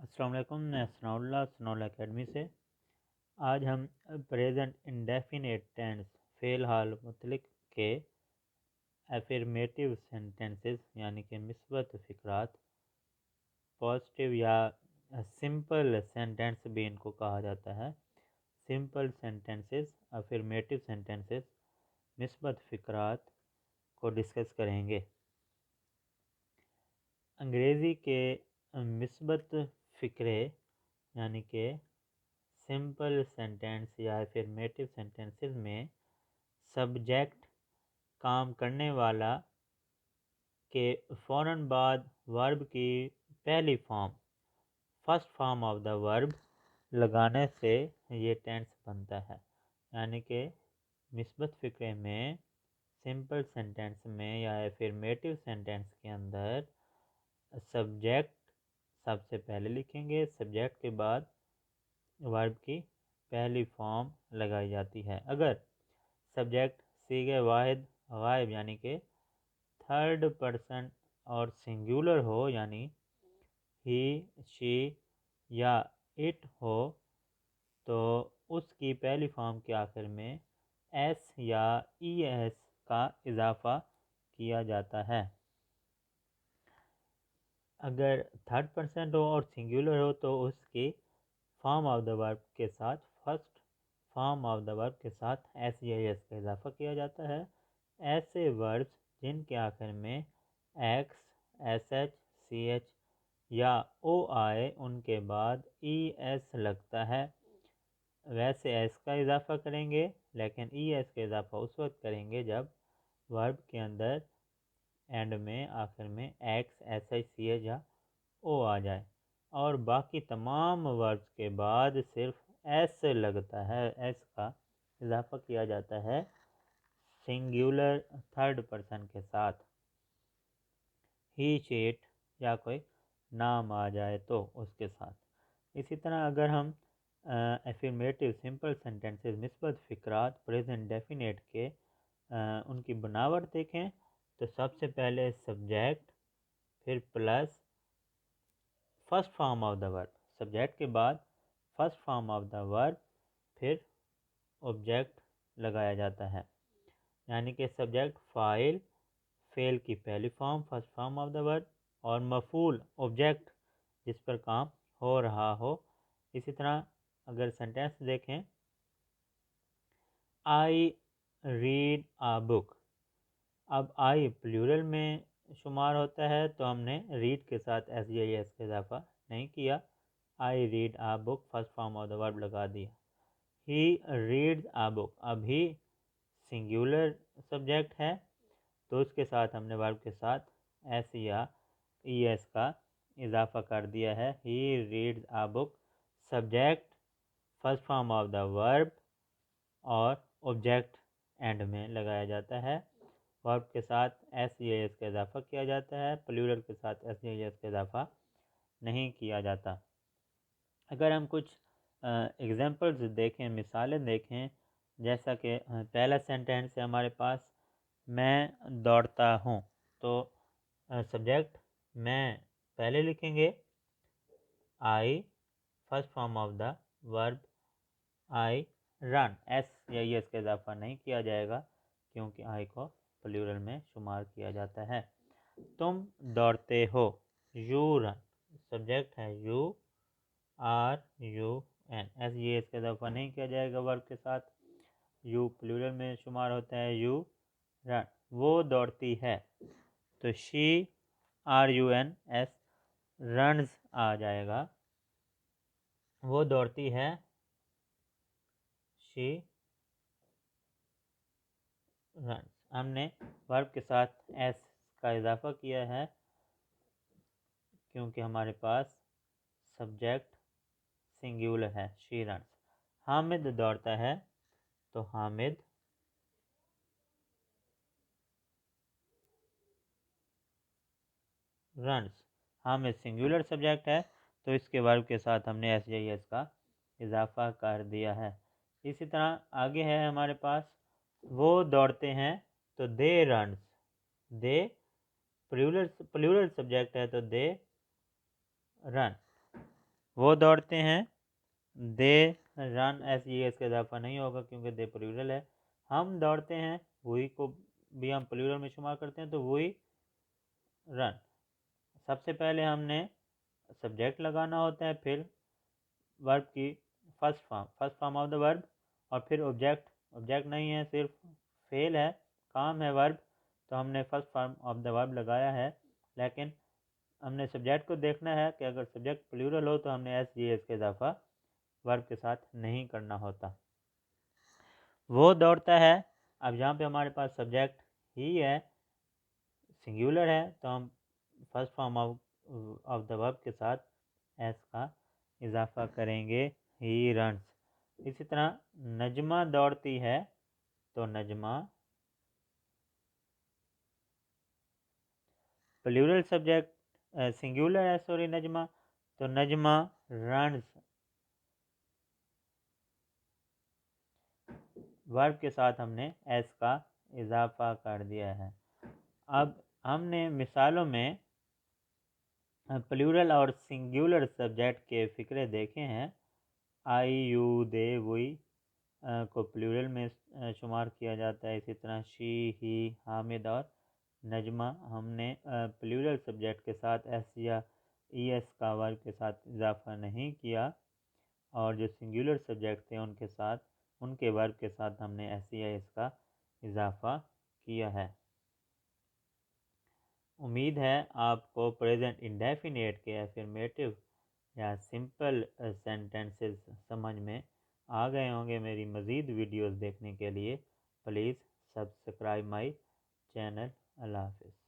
अस्सलाम वालेकुम। मैं सनाउल्लाह एकेडमी से आज हम प्रेजेंट इंडेफिनेट टेंस फ़ेल हाल मुतलिक के एफर्मेटिव सेंटेंसेस यानी कि मिस्बत फ़िक्रात, पॉजिटिव या सिंपल सेंटेंस भी इनको कहा जाता है। सिंपल सेंटेंसेस, अफर्मेटिव सेंटेंसेस, मिस्बत फ़िक्रात को डिस्कस करेंगे। अंग्रेज़ी के मिस्बत फ़िक्रे यानी कि सिंपल सेंटेंस या अफर्मेटिव सेंटेंसेस में सब्जेक्ट काम करने वाला के फ़ौरन बाद वर्ब की पहली form, first form of the verb लगाने से ये टेंस बनता है। यानी कि मिस्बत फ़िक्रे में सिंपल सेंटेंस में या अफर्मेटिव सेंटेंस के अंदर सब्जेक्ट सबसे पहले लिखेंगे, सब्जेक्ट के बाद वर्ब की पहली फॉर्म लगाई जाती है। अगर सब्जेक्ट सीगे वाहिद गायब यानी कि थर्ड पर्सन और सिंगुलर हो, यानी ही, शी या इट हो, तो उसकी पहली फॉर्म के आखिर में एस या ई एस का इजाफा किया जाता है। अगर थर्ड पर्सन हो और सिंगुलर हो तो उसकी फॉर्म ऑफ द वर्ब के साथ, first form of the verb के साथ एस या एस का इजाफा किया जाता है। ऐसे वर्ब्स जिनके आखिर में X, S H, C H या ओ आए, उनके बाद ई एस लगता है, वैसे एस का इजाफा करेंगे, लेकिन ई एस का इजाफा उस वक्त करेंगे जब वर्ब के अंदर एंड में आखिर में X, S H, C H या ओ आ जाए। और बाकी तमाम वर्ब्स के बाद सिर्फ एस लगता है, एस का इजाफा किया जाता है सिंगुलर थर्ड पर्सन के साथ। ही, शीट या कोई नाम आ जाए तो उसके साथ। इसी तरह अगर हम एफर्मेटिव सिंपल सेंटेंसेस मिस्बत फ़िक्रात प्रेजेंट डेफिनेट के उनकी बनावट देखें तो सबसे पहले सब्जेक्ट, फिर plus first form of the verb, subject के बाद first form of the verb, फिर ऑब्जेक्ट लगाया जाता है। यानी कि सब्जेक्ट फ़ाइल, फ़ेल की पहली form first form of the verb, और मफूल ऑब्जेक्ट जिस पर काम हो रहा हो। इसी तरह अगर सेंटेंस देखें, आई रीड आ बुक, अब आई प्लूरल में शुमार होता है तो हमने रीड के साथ एस जी आई एस का इजाफा नहीं किया। I read a book first form of the verb लगा दिया। ही रीड्स आ बुक, अभी सिंगुलर सब्जेक्ट है तो उसके साथ हमने वर्ब के साथ एस या ई एस का इजाफा कर दिया है। He reads a book, subject first form of the verb और ऑब्जेक्ट एंड में लगाया जाता है। वर्ब के साथ एस या एस का इजाफा किया जाता है, प्लूरल के साथ एस या एस का इजाफा नहीं किया जाता। अगर हम कुछ एग्जांपल्स देखें, मिसालें देखें, जैसा कि पहला सेंटेंस है हमारे पास, मैं दौड़ता हूँ, तो सब्जेक्ट मैं पहले लिखेंगे, I first form of the verb I run, S या एस का इजाफा नहीं किया जाएगा क्योंकि आई को प्लूरल में शुमार किया जाता है। तुम दौड़ते हो, यू रन, सब्जेक्ट है you, R U N, S ये इसका इजाफा नहीं किया जाएगा वर्ब के साथ, यू प्लूरल में शुमार होता है, यू रन। वो दौड़ती है तो she, R U N S, runs आ जाएगा, वो दौड़ती है, शी रन्स। हमने वर्ब के साथ एस का इजाफा किया है क्योंकि हमारे पास सब्जेक्ट सिंगुलर है, शी रन्स। हामिद दौड़ता है तो Hamid runs. Hamid singular subject है तो इसके वर्ब के साथ हमने एस जे एस का इजाफा कर दिया है। इसी तरह आगे है हमारे पास, वो दौड़ते हैं तो दे रन्स, दे प्लूरल सब्जेक्ट है तो दे रन। वो दौड़ते हैं। दे रन एस का इजाफा नहीं होगा क्योंकि दे प्लूरल है। हम दौड़ते हैं, वही को भी हम प्लूरल में शुमार करते हैं, तो वही रन। सबसे पहले हमने सब्जेक्ट लगाना होता है, फिर वर्ब की first form of the verb, और फिर ऑब्जेक्ट नहीं है, सिर्फ फेल है, काम है वर्ब, तो हमने first form of the verb लगाया है। लेकिन हमने सब्जेक्ट को देखना है कि अगर सब्जेक्ट प्लूरल हो तो हमने एस का इजाफा वर्ब के साथ नहीं करना होता। वो दौड़ता है, अब यहाँ पे हमारे पास सब्जेक्ट ही है, सिंगुलर है, तो हम first form of the verb के साथ एस का इजाफा करेंगे, ही रन्स। इसी तरह नजमा दौड़ती है, तो नजमा प्लूरल सब्जेक्ट सिंगुलर है, सॉरी नजमा, तो नजमा रन्स वर्ब के साथ हमने एस का इजाफा कर दिया है। अब हमने मिसालों में प्लूरल और सिंगुलर सब्जेक्ट के फ़िक्रे देखे हैं। आई, यू, दे, वी को प्लूरल में शुमार किया जाता है। इसी तरह शी, ही, हामिद और नजमा हमने प्लूरल सब्जेक्ट के साथ एस या ई एस का वर्ब के साथ इजाफा नहीं किया, और जो सिंगुलर सब्जेक्ट थे उनके वर्ब के साथ हमने एस या एस का इजाफा किया है। उम्मीद है आपको प्रेजेंट इंडेफिनेट के एफर्मेटिव या सिंपल सेंटेंसेस समझ में आ गए होंगे। मेरी मज़ीद वीडियोस देखने के लिए प्लीज़ सब्सक्राइब माई चैनल। अल्लाह हाफ़िज़।